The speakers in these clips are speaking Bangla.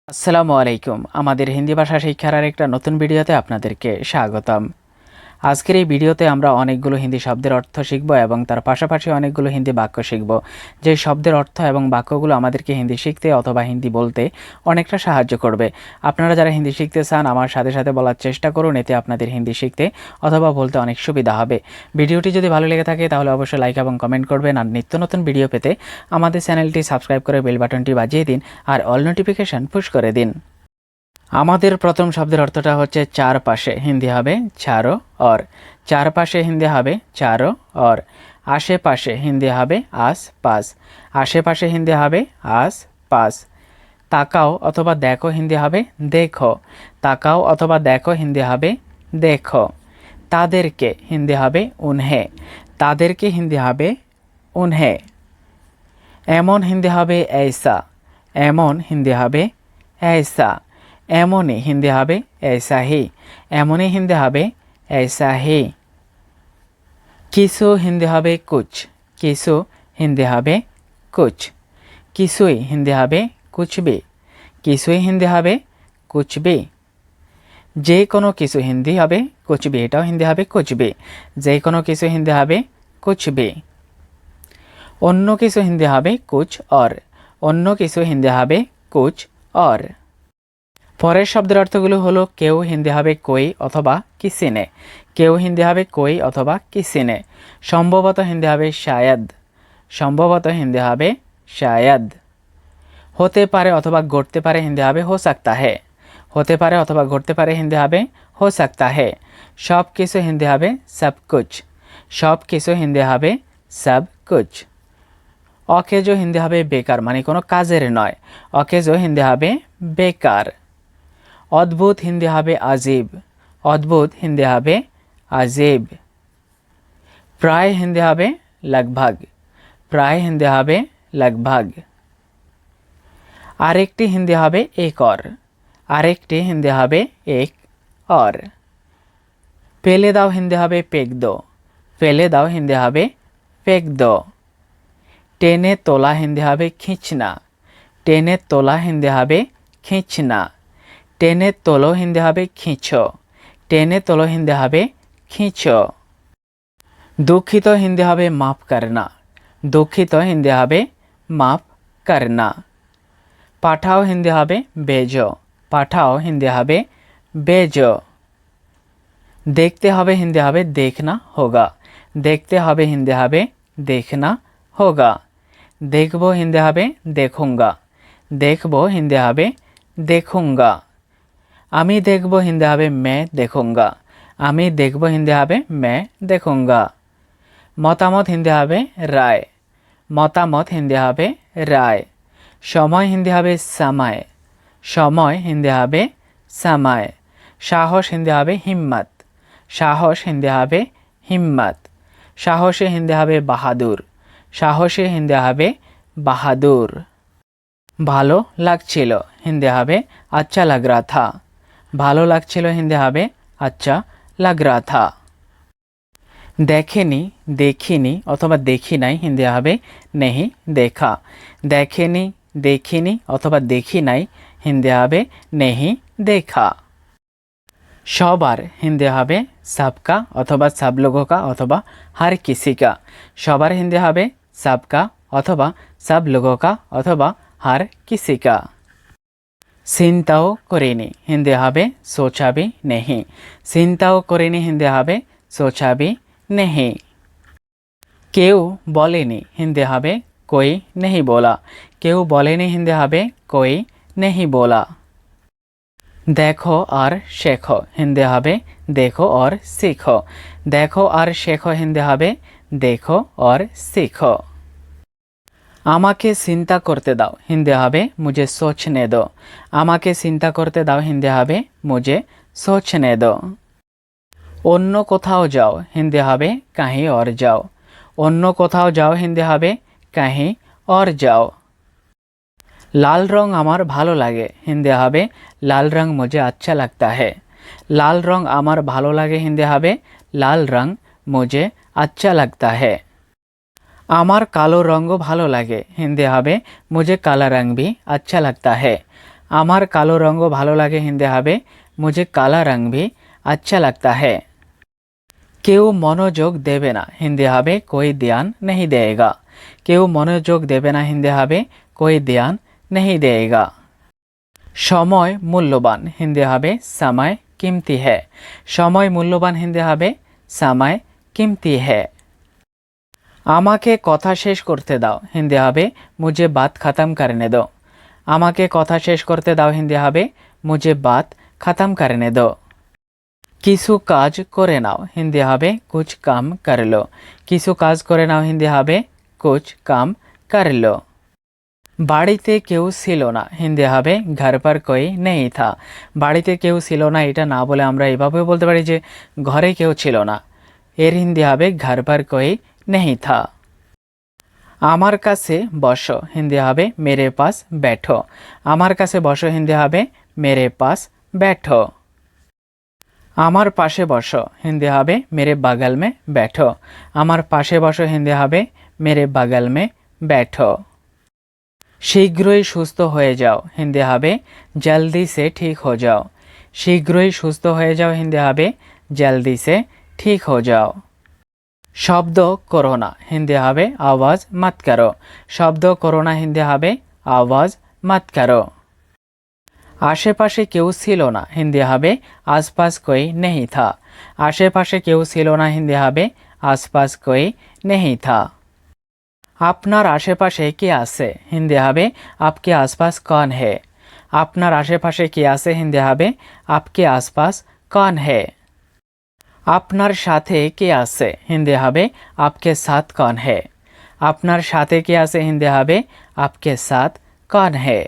আসসালামু আলাইকুম। আমাদের হিন্দি ভাষা শিক্ষার আরেকটা নতুন ভিডিওতে আপনাদেরকে স্বাগতম। আজকের এই ভিডিওতে আমরা অনেকগুলো হিন্দি শব্দের অর্থ শিখব এবং তার পাশাপাশি অনেকগুলো হিন্দি বাক্য শিখব, যে শব্দের অর্থ এবং বাক্যগুলো আমাদেরকে হিন্দি শিখতে অথবা হিন্দি বলতে অনেকটা সাহায্য করবে। আপনারা যারা হিন্দি শিখতে চান আমার সাথে সাথে বলার চেষ্টা করুন, এতে আপনাদের হিন্দি শিখতে অথবা বলতে অনেক সুবিধা হবে। ভিডিওটি যদি ভালো লেগে থাকে তাহলে অবশ্যই লাইক এবং কমেন্ট করবেন, আর নিত্য নতুন ভিডিও পেতে আমাদের চ্যানেলটি সাবস্ক্রাইব করে বেল বাটনটি বাজিয়ে দিন আর অল নোটিফিকেশন পুশ করে দিন। আমাদের প্রথম শব্দের অর্থটা হচ্ছে চারপাশে, হিন্দি হবে চারো অর। চারপাশে হিন্দি হবে চারো অর। আশেপাশে হিন্দি হবে আস পাস। আশেপাশে হিন্দি হবে আস পাস। তাকাও অথবা দেখো হিন্দি হবে দেখো। তাকাও অথবা দেখো হিন্দি হবে দেখো। তাদেরকে হিন্দি হবে উনহে। তাদেরকে হিন্দি হবে উনহে। এমন হিন্দি হবে ऐसा। এমন হিন্দি হবে ऐसा। এমনই হিন্দি হবে ऐसा ही। এমনই হিন্দি হবে ऐसा ही। কিছু হিন্দি হবে कुछ। কিছু হিন্দি হবে कुछ। কিছুই হিন্দি হবে कुछ भी। কিছুই হিন্দি হবে कुछ भी। যে কোনো কিছু হিন্দি হবে कुछ भी, এটাও হিন্দি হবে कुछ भी। যে কোনো কিছু হিন্দি হবে कुछ भी। অন্য কিছু হিন্দি হবে कुछ और। অন্য কিছু হিন্দি হবে कुछ और। পরের শব্দের অর্থগুলো হলো কেউ হিন্দি হবে কই অথবা কিসি নে। কেউ হিন্দি হবে কই অথবা কিসি নে। সম্ভবত হিন্দি হবে শায়দ। সম্ভবত হিন্দি হবে শায়দ। হতে পারে অথবা ঘটতে পারে হিন্দি হবে হো সাকতা হে। হতে পারে অথবা ঘটতে পারে হিন্দি হবে হো সাকতা হে। সব কিছু হিন্দি হবে সব কুছ। সব কিছু হিন্দি হবে সব কুছ। অকেজো হিন্দি হবে বেকার, মানে কোনো কাজের নয়। অকেজো হিন্দি হবে বেকার। অদ্ভুত হিন্দি হবে আজীব। অদ্ভুত হিন্দি হবে আজীব। প্রায় হিন্দি হবে লগভগ। প্রায় হিন্দি হবে লগভগ। আরেকটি হিন্দি হবে এক और। আরেকটি হিন্দি হবে এক और। ফেলে দাও হিন্দি হবে পেক দো। ফেলে দাও হিন্দি হবে পেক দো। টেনে তোলা হিন্দি হবে খিঁচনা। টেনে তোলা হিন্দি হবে খিঁচনা। টেনে তোলো হিন্দি হবে খিঁচো। টেনে তোলো হিন্দি হবে খিঁচো। দুঃখিত হিন্দি হবে মাফ করনা। দুঃখিত হিন্দি হবে মাফ করনা। পাঠাও হিন্দি হবে বেজো। পাঠাও হিন্দি হবে বেজো। দেখতে হবে হিন্দি হবে देखना होगा। দেখতে হবে হিন্দি হবে देखना होगा। দেখবো হিন্দি হবে देखूंगा। দেখবো হিন্দি হবে देखूंगा। আমি দেখবো হিন্দি হবে मैं देखूंगा। আমি দেখবো হিন্দি হবে मैं देखूंगा। মতামত হিন্দি হবে রায়। মতামত হিন্দি হবে রায়। সময় হিন্দি হবে समय। সময় হিন্দি হবে समय। সাহস হিন্দি হবে হিম্মত। সাহস হিন্দি হবে হিম্মত। সাহসী হিন্দি হবে বাহাদুর। সাহসী হিন্দি হবে বাহাদুর। ভালো লাগছিল হিন্দি হবে अच्छा लग रहा था। ভালো লাগছিল হিন্দি হবে अच्छा लग रहा था। দেখেনি দেখিনি অথবা দেখি নাই হিন্দি হবে नहीं देखा। দেখেনি দেখিনি অথবা দেখি নাই হিন্দি হবে नहीं देखा। সবার হিন্দি হবে सबका অথবা सब लोगों का অথবা हर किसी का। সবার হিন্দি হবে सबका অথবা सब लोगों का অথবা हर किसी का। চিন্তাও করিনি হিন্দি হবে सोचा भी नहीं। চিন্তাও করিনি হিন্দি হবে सोचा भी नहीं। কেউ বলেনি হিন্দি হবে कोई नहीं बोला। কেউ বলেনি হিন্দি হবে कोई नहीं बोला। দেখো আর শেখো হিন্দি হবে देखो और सीखो। দেখো আর শেখো হিন্দি হবে देखो और सीखो। আমাকে চিন্তা করতে দাও হিন্দি হবে मुझे सोचने दो। আমাকে চিন্তা করতে দাও হিন্দি হবে मुझे सोचने दो। অন্য কোথাও যাও হিন্দি হবে कहीं और जाओ। অন্য কোথাও যাও হিন্দি হবে कहीं और जाओ। লাল রং আমার ভালো লাগে হিন্দি হবে लाल रंग मुझे अच्छा लगता है। লাল রং আমার ভালো লাগে হিন্দি হবে लाल रंग मुझे अच्छा लगता है। আমার কালো রঙও ভালো লাগে হিন্দি হবে मुझे काला रंग भी अच्छा लगता है। আমার কালো রঙও ভালো লাগে হিন্দি হবে मुझे काला रंग भी अच्छा लगता है। কেউ মনোযোগ দেবে না হিন্দি হবে कोई ध्यान नहीं देगा। কেউ মনোযোগ দেবে না হিন্দি হবে कोई ध्यान नहीं देगा। সময় মূল্যবান হিন্দি হবে समय कीमती है। সময় মূল্যবান হিন্দি হবে समय कीमती है। আমাকে কথা শেষ করতে দাও হিন্দি হবে मुझे बात खत्म करने दो। আমাকে কথা শেষ করতে দাও হিন্দি হবে मुझे बात खत्म करने दो। কিছু কাজ করে নাও হিন্দি হবে कुछ काम कर लो। কিছু কাজ করে নাও হিন্দি হবে कुछ काम कर लो। বাড়িতে কেউ ছিল না হিন্দি হবে घर पर कोई नहीं था। বাড়িতে কেউ ছিল না এটা না বলে আমরা এভাবেও বলতে পারি যে ঘরে কেউ ছিল না। এর হিন্দি হবে घर पर कोई नहीं था। আমার কাছে বসো হিন্দি হবে मेरे पास बैठो। আমার কাছে বসো হিন্দি হবে मेरे पास बैठो। আমার পাশে বসো হিন্দি হবে मेरे बगल में बैठो। আমার পাশে বসো হিন্দি হবে मेरे बगल में बैठो। শীঘ্রই সুস্থ হয়ে যাও হিন্দি হবে जल्दी से ठीक हो जाओ। শীঘ্রই সুস্থ হয়ে যাও হিন্দি হবে जल्दी से ठीक हो जाओ। শব্দ করো না হিন্দি হবে आवाज मत करो। শব্দ করো না হিন্দি হবে आवाज मत करो। আশেপাশে কেউ ছিল না হিন্দি হবে आसपास कोई नहीं था। আশেপাশে কেউ ছিল না হিন্দি হবে आसपास कोई नहीं था। আপনার আশেপাশে কে আছে হিন্দি হবে आपके आसपास कौन है। আপনার আশেপাশে কে আছে হিন্দি হবে आपके आसपास कौन है। আপনার সাথে কে আছে হিন্দি হবে आपके साथ कौन है। আপনার সাথে কে আছে হিন্দি হবে आपके साथ कौन है।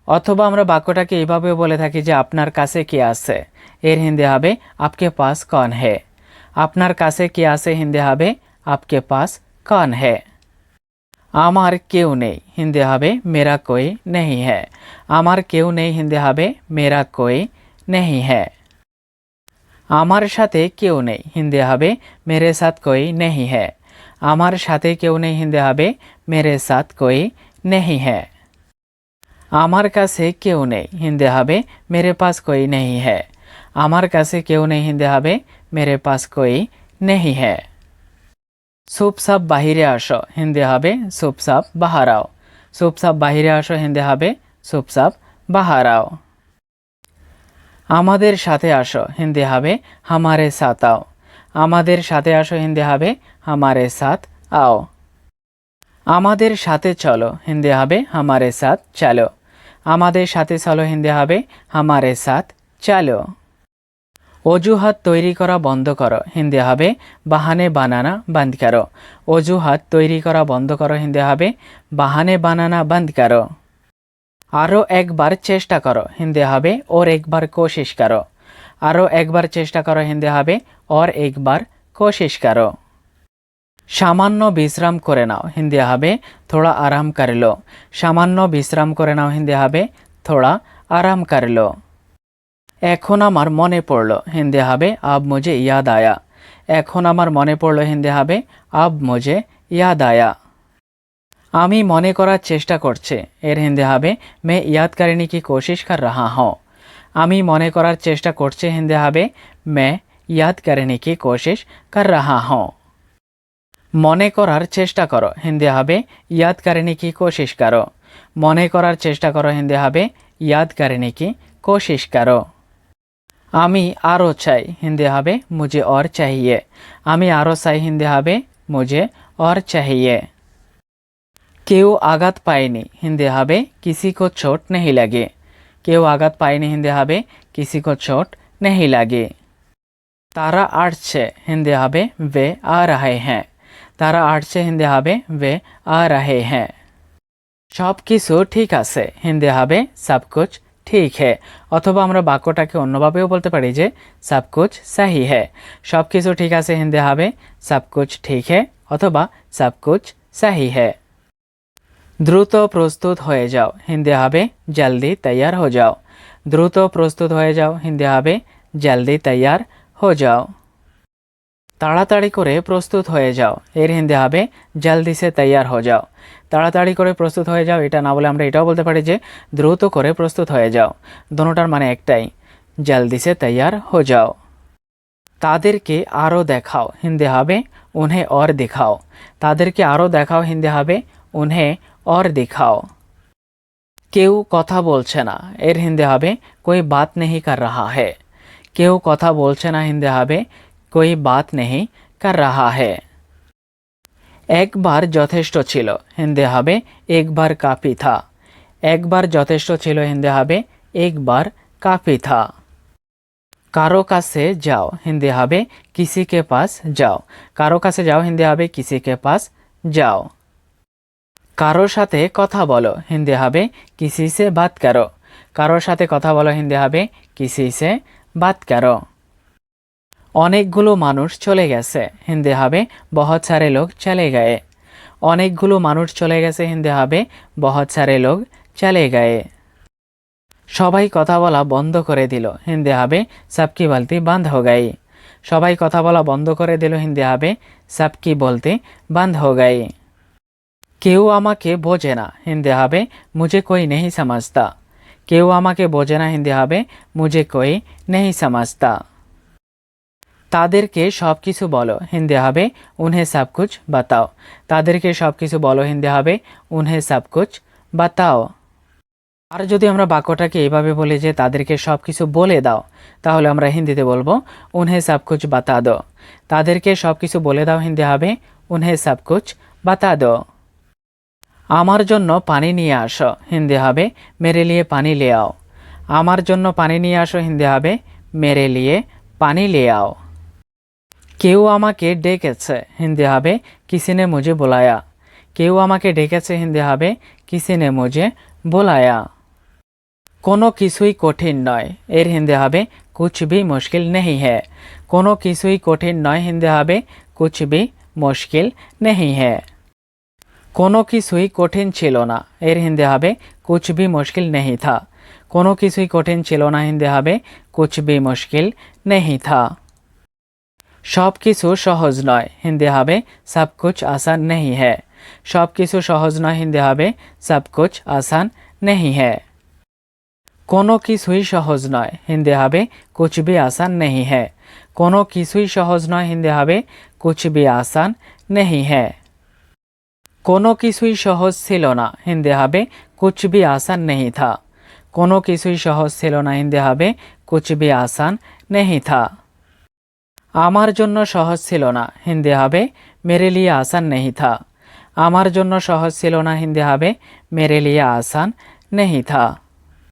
অথবা আমরা বাক্যটাকে এইভাবেও বলে থাকি যে আপনার কাছে কে আছে এর হিন্দি হবে आपके पास कौन है। আপনার কাছে কে আছে হিন্দি হবে आपके पास कौन है। আমার কেউ নেই হিন্দি হবে मेरा कोई नहीं है। আমার কেউ নেই হিন্দি হবে मेरा कोई नहीं है। আমার সাথে কেউ নেই হিন্দি হবে मेरे साथ कोई नहीं है। আমার সাথে কেউ নেই হিন্দি হবে मेरे साथ कोई नहीं है। আমার কাছে কেউ নেই হিন্দি হবে मेरे पास कोई नहीं है। আমার কাছে কেউ নেই হিন্দি হবে मेरे पास कोई नहीं है। চুপচাপ বাহিরে আসো হিন্দি হবে চুপচাপ বাহার आओ। চুপচাপ বাহিরে আসো হিন্দি হবে চুপচাপ বাহার आओ। আমাদের সাথে আসো হিন্দি হবে हमारे साथ आओ। আমাদের সাথে আসো হিন্দি হবে हमारे साथ आओ। আমাদের সাথে চলো হিন্দি হবে हमारे साथ चलो। আমাদের সাথে চলো হিন্দি হবে हमारे साथ चलो। অজুহাত তৈরি করা বন্ধ করো হিন্দি হবে বাহানে বানানা বন্ধ করো। অজুহাত তৈরি করা বন্ধ করো হিন্দি হবে বাহানে বানানা বন্ধ করো। আরও একবার চেষ্টা করো হিন্দি হবে और एक बार कोशिश करो। আরও একবার চেষ্টা করো হিন্দি হবে और एक बार कोशिश करो। সামান্য বিশ্রাম করে নাও হিন্দি হবে थोड़ा आराम कर लो। সামান্য বিশ্রাম করে নাও হিন্দি হবে थोड़ा आराम कर लो। এখন আমার মনে পড়লো হিন্দি হবে अब मुझे याद आया। এখন আমার মনে পড়লো হিন্দি হবে अब मुझे याद आया। আমি মনে করার চেষ্টা করছি এর হিন্দি হবে मैं याद करने की कोशिश कर रहा हूँ। আমি মনে করার চেষ্টা করছি হিন্দি হবে मैं याद करने की कोशिश कर रहा हूँ। মনে করার চেষ্টা করো হিন্দি হবে याद करने की कोशिश करो। মনে করার চেষ্টা করো হিন্দি হবে याद करने की कोशिश करो। আমি আরও চাই হিন্দি হবে मुझे और चाहिए। আমি আরও চাই হিন্দি হবে मुझे और चाहिए। কেউ আঘাত পায়নি হিন্দি হবে किसी को चोट नहीं लगी। কেউ আঘাত পায়নি হিন্দি হবে किसी को चोट नहीं लगी। তারা আসছে হিন্দি হবে वे आ रहे हैं। তারা আসছে হিন্দি হবে वे आ रहे हैं। সব কিছু ঠিক আছে হিন্দি হবে सब कुछ ঠিক है। অথবা আমরা বাক্যটাকে অন্যভাবেও বলতে পারি যে सब कुछ सही है। সব কিছু ঠিক আছে হিন্দি হবে सब कुछ ठीक है অথবা सब कुछ सही है। দ্রুত প্রস্তুত হয়ে যাও হিন্দি হবে जल्दी तैयार हो जाओ। দ্রুত প্রস্তুত হয়ে যাও হিন্দি হবে जल्दी तैयार हो जाओ। তাড়াতাড়ি করে প্রস্তুত হয়ে যাও এর হিন্দি হবে জলদি সে তৈয়ার হয়ে যাও। তাড়াতাড়ি করে প্রস্তুত হয়ে যাও এটা না বলে আমরা এটাও বলতে পারি যে দ্রুত করে প্রস্তুত হয়ে যাও। দোনোটার মানে একটাই, জলদি সে তৈয়ার হয়ে যাও। তাদেরকে আরও দেখাও হিন্দি হবে উन्हें और दिखाओ। তাদেরকে আরও দেখাও হিন্দি হবে उन्हें और दिखाओ। কেউ কথা বলছে না এর হিন্দি হবে कोई बात नहीं कर रहा है। কেউ কথা বলছে না হিন্দি হবে कोई बात नहीं कर रहा है। একবার যথেষ্ট ছিল হিন্দি হবে একবার কাফি থা। একবার যথেষ্ট ছিল হিন্দি হবে একবার কাফি থা। কারো কাছে যাও হিন্দি হবে किसी के पास যাও। কারো কাছে যাও হিন্দি হবে किसी के पास যাও। কারোর সাথে কথা বলো হিন্দি হবে किसी से बात करो। কারোর সাথে কথা বলো হিন্দি হবে किसी से बात करो। অনেকগুলো মানুষ চলে গেছে হিন্দি হবে बहुत सारे लोग चले गए। অনেকগুলো মানুষ চলে গেছে হিন্দি হবে बहुत सारे लोग चले गए। সবাই কথা বলা বন্ধ করে দিল হিন্দি হবে सबकी बोलती बंद हो गई। সবাই কথা বলা বন্ধ করে দিল হিন্দি হবে सबकी बोलती बंद हो गई। কেউ আমাকে বোঝে না হিন্দি হবে मुझे कोई नहीं समझता। কেউ আমাকে বোঝে না হিন্দি হবে मुझे कोई नहीं समझता। তাদেরকে সব কিছু বলো হিন্দি হবে उन्हें सब कुछ बताओ। তাদেরকে সব কিছু বলো হিন্দি হবে उन्हें सब कुछ बताओ। আর যদি আমরা বাক্যটাকে এইভাবে বলি যে তাদেরকে সব কিছু বলে দাও তাহলে আমরা হিন্দিতে বলবো उन्हें सब कुछ बता दो। তাদেরকে সব কিছু বলে দাও হিন্দি হবে उन्हें सब कुछ बता दो। আমার জন্য পানি নিয়ে আসো হিন্দি হবে मेरे लिए पानी ले आओ। আমার জন্য পানি নিয়ে আসো হিন্দি হবে मेरे लिए पानी ले आओ। কেউ আমাকে ডেকেছে হিন্দি হবে किसी ने मुझे बुलाया। কেউ আমাকে ডেকেছে হিন্দি হবে किसी ने मुझे बुलाया। কোনো কিছুই কঠিন নয় এর হিন্দি হবে कुछ भी मुश्किल नहीं है। কোনো কিছুই কঠিন নয় হিন্দি হবে कुछ भी मुश्किल नहीं है। কোনো কিছুই কঠিন ছিল না এর হিন্দি হবে कुछ भी मुश्किल नहीं था। কোনো কিছুই কঠিন ছিল না হিন্দি হবে कुछ भी मुश्किल नहीं था। সব কিছু সহজ নয় হিন্দি হবে सब कुछ आसान नहीं है। সব কিছু সহজ নয় হিন্দি হবে सब कुछ आसान नहीं है। কোনো কিছুই সহজ নয় হিন্দি হবে कुछ भी आसान नहीं है। কোনো কিছুই সহজ নয় হিন্দি হবে कुछ भी आसान नहीं है। কোনো কিছুই সহজ ছিল না হিন্দি হবে कुछ भी आसान नहीं था। কোনো কিছুই সহজ ছিল না হিন্দি হবে कुछ भी आसान नहीं था। আমার জন্য সহজ ছিল না হিন্দি হবে मेरे लिए आसान नहीं था। আমার জন্য সহজ ছিল না হিন্দি হবে मेरे लिए आसान नहीं था।